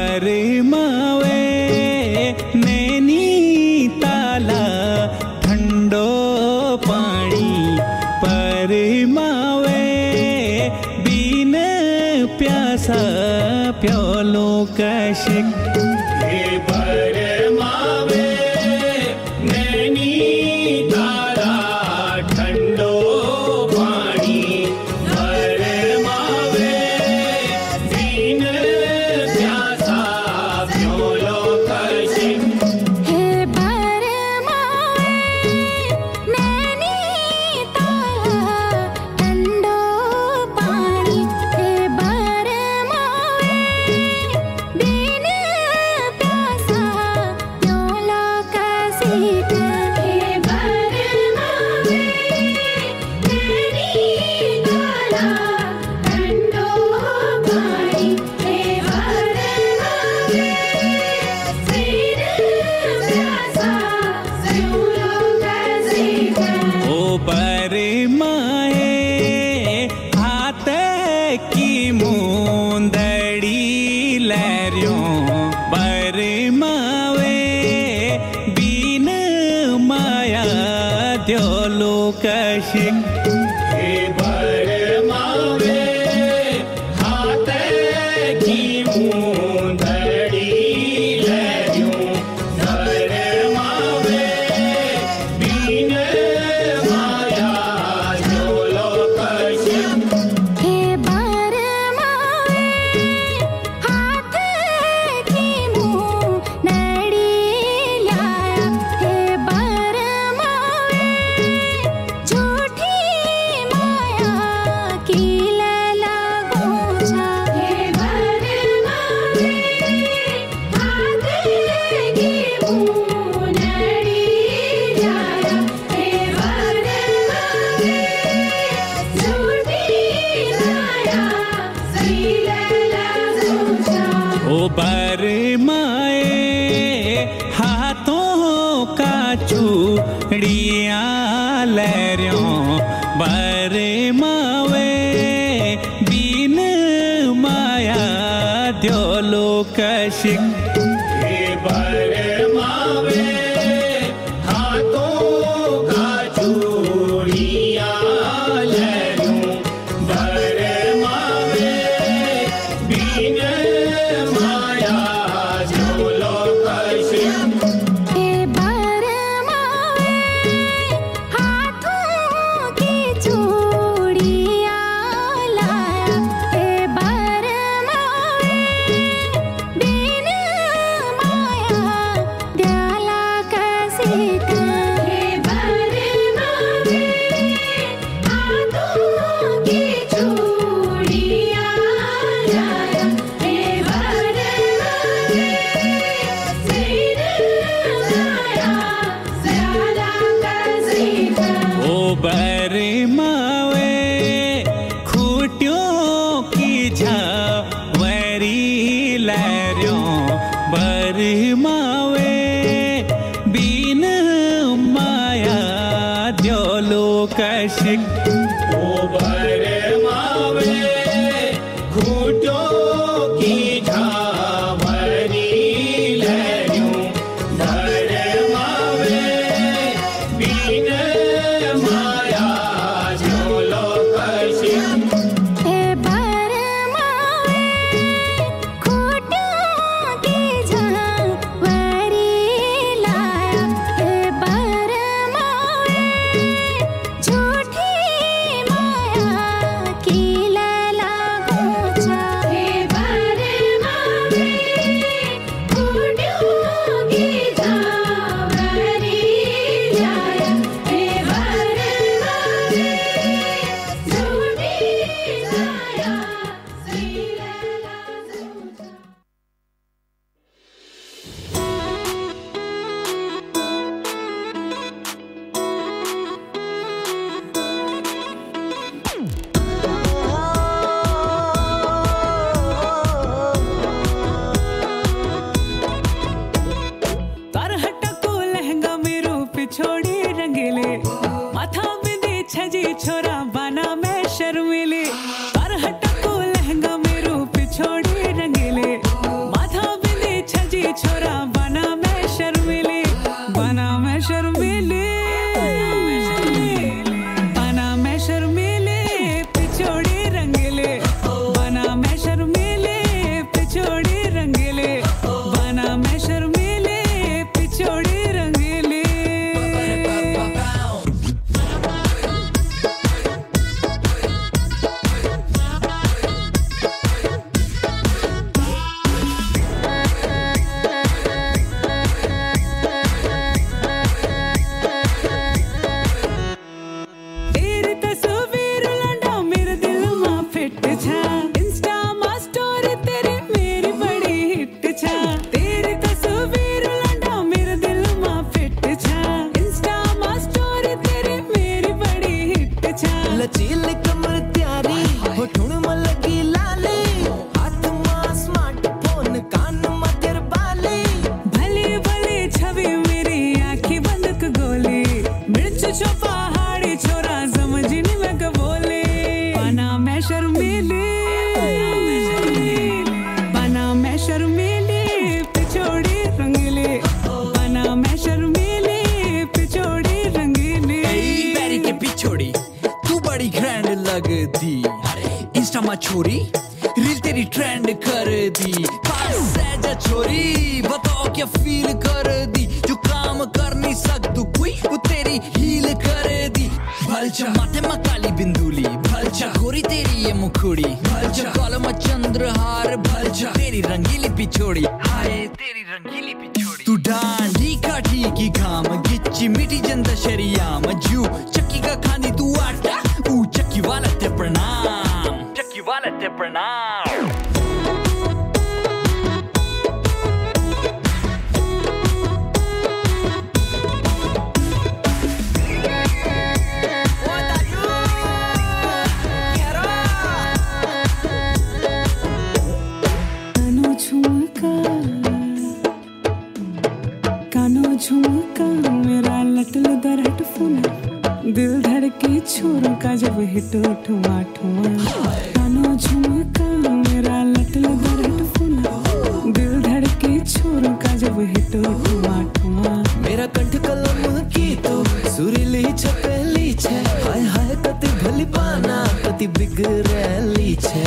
बरमावे नैनीताला ठंडो पानी परमावे बिन प्यासा प्यालो कशिक बरमावे नैनीताला ठंडो पानी बरमावे बिन प्यासा प्यालो कशिक हे बरमावे नैनीताला ठंडो पानी हे बरमावे बिन प्यासा प्यालो कशिक हे बरमावे नैनीताला ठंडो पानी हे बरमावे बिन प्यासा प्यालो कशिक ओ बरमाए हाथ की मुंदड़ी लहरियों बरमावे बिन माया द्योलो कशिक हे बरमावे हाथ की मुंदड़ी लहरियों बरमावे बिन माया द्योलो कशिक हे बरमावे हाथ की मुंदड़ी लाया हे बरमावे झूठी माया की लगोचा हे बरमावे हाथ की मुंदड़ी लाया हे बरमावे झूठी माया की लगोचा ओ बरमाए हाथों का चूड़ियां लहरियों बरमावे बिन माया द्योलो कशिक हे बरमावे हाथों का चूड़ियां लहरियों बरमावे बिन माया द्योलो कशिक हे बरमावे हाथों की चूड़ियां लाया हे बरमावे बिन माया द्याला कशिक हे बरमावे हाथों की चूड़ियां लाया हे बरमावे बिन माया द्याला कशिक ओ बरमावे खूटियों की झावरी लहरियों बरमावे बिन माया द्योलो कशिक ओ बरमावे खूंटों की झावरी लहरियों बरमावे बिन माया द्योलो कशिक हे बरमावे खूंटों की झावरी लाया हे बरमावे झूठी माया की छजी छोरा बना मैं शर्मिले पर हटको लहंगा मेरो पिछोड़ी रंगीले माथा बिंदी छजी छोरा बना मैं शर्मिले बना मैं शर्मिले बना मैं शर्मिले पिछोड़ी रंगीले बना मैं शर्मिले पिछोड़ी रंगीले बना मैं शर्मिले पिछोड़ी रंगीले तेरी तस्वीर लंडा मेरे दिल में फिट छा इंस्टा मा स्टोरी तेरी मेरी बड़ी हिट छा तेरी तस्वीर लंडा मेरे दिल में फिट छा इंस्टा मा स्टोरी तेरी मेरी बड़ी हिट छा लचील कमर त्यारी होठुण में लगी लाली हाथ में स्मार्टफोन कान में तेर बाली भली भली छवि मेरी आंखें बंद क गोली मिर्च छो पहाड़ी छोरा समझी नहीं मैं क बोले बना मैं शर्मीली बना मैं शर्मीली पिछोड़ी रंगीली बना मैं शर्मीली पिछोड़ी रंगीली बैरी के पिछोड़ी तू बड़ी ग्रैंड लगती इंस्टा मा छोरी रील तेरी ट्रेंड कर दी पास है जा छोरी बताओ क्या फील कर दी जो काम कर नहीं सकतू कोई वो तेरी हील कर दी भलचा माथे मा काली बिंदुली भलचा गोरी तेरी ये मुखड़ी भलचा कॉलम में चंद्रहार भलचा तेरी रंगीली पिछोड़ी हाय तेरी रंगीली पिछोड़ी तू डांडी काठी की घाम गिच्ची मिठी जंदा शरियाम जू चक्की का खानी तू आटा ऊ चक्की वाला ते प्रणाम चक्की वाला ते प्रणाम कानो झुमका मेरा लटल दर हेडफोन दिल धड़के छोरों का जब हिट ठुमा ठुमा कानो झुमका मेरा लटल दर हेडफोन दिल धड़के छोरों का जब हिट ठुमा ठुमा मेरा कंठ कलम की तो सुरीली छपेली छे हाय हाय कति भली पाना कति बिगड़ेली छे